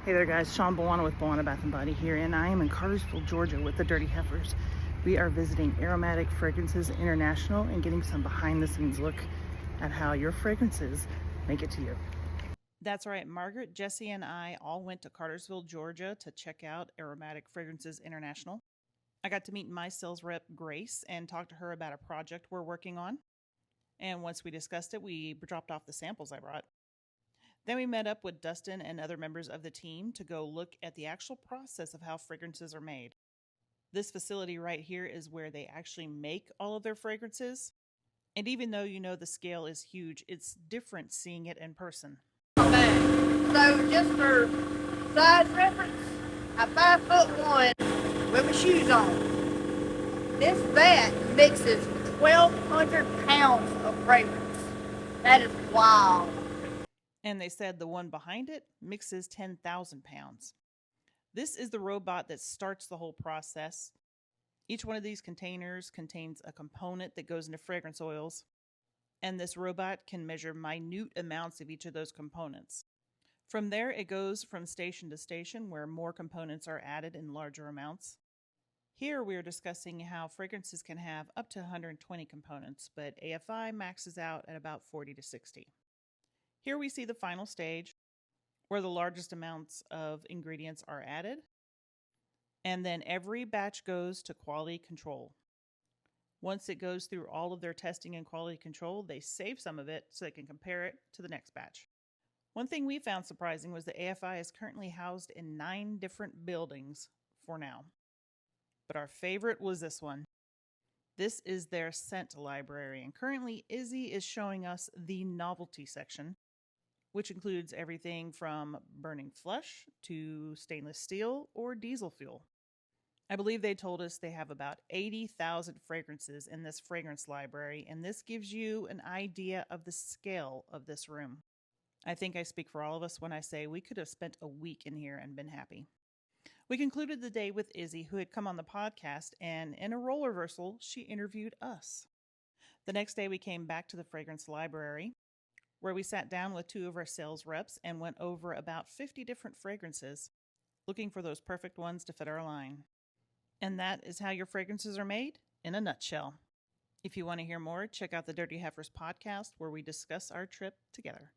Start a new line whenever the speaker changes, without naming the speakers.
Hey there guys, Sean Bowana with Bowana Bath & Body here, and I am in Cartersville, Georgia with the Dirty Heifers. We are visiting Aromatic Fragrances International and getting some behind the scenes look at how your fragrances make it to you. That's right, Margaret, Jesse, and I all went to Cartersville, Georgia to check out Aromatic Fragrances International. I got to meet my sales rep, Grace, and talk to her about a project we're working on. And once we discussed it, we dropped off the samples I brought. Then we met up with Dustin and other members of the team to go look at the actual process of how fragrances are made. This facility right here is where they actually make all of their fragrances. And even though you know the scale is huge, it's different seeing it in person.
Okay, so just for size reference, I'm 5'1" with my shoes on. This vat mixes 1,200 pounds of fragrance. That is wild.
And they said the one behind it mixes 10,000 pounds. This is the robot that starts the whole process. Each one of these containers contains a component that goes into fragrance oils, and this robot can measure minute amounts of each of those components. From there, it goes from station to station where more components are added in larger amounts. Here, we are discussing how fragrances can have up to 120 components, but AFI maxes out at about 40 to 60. Here we see the final stage, where the largest amounts of ingredients are added, and then every batch goes to quality control. Once it goes through all of their testing and quality control, they save some of it so they can compare it to the next batch. One thing we found surprising was that AFI is currently housed in 9 different buildings for now. But our favorite was this one. This is their scent library, and currently Izzy is showing us the novelty section, which includes everything from burning flush to stainless steel or diesel fuel. I believe they told us they have about 80,000 fragrances in this fragrance library, and this gives you an idea of the scale of this room. I think I speak for all of us when I say we could have spent a week in here and been happy. We concluded the day with Izzy, who had come on the podcast, and in a role reversal, she interviewed us. The next day, we came back to the fragrance library, where we sat down with 2 of our sales reps and went over about 50 different fragrances, looking for those perfect ones to fit our line. And that is how your fragrances are made in a nutshell. If you want to hear more, check out the Dirty Heifers podcast, where we discuss our trip together.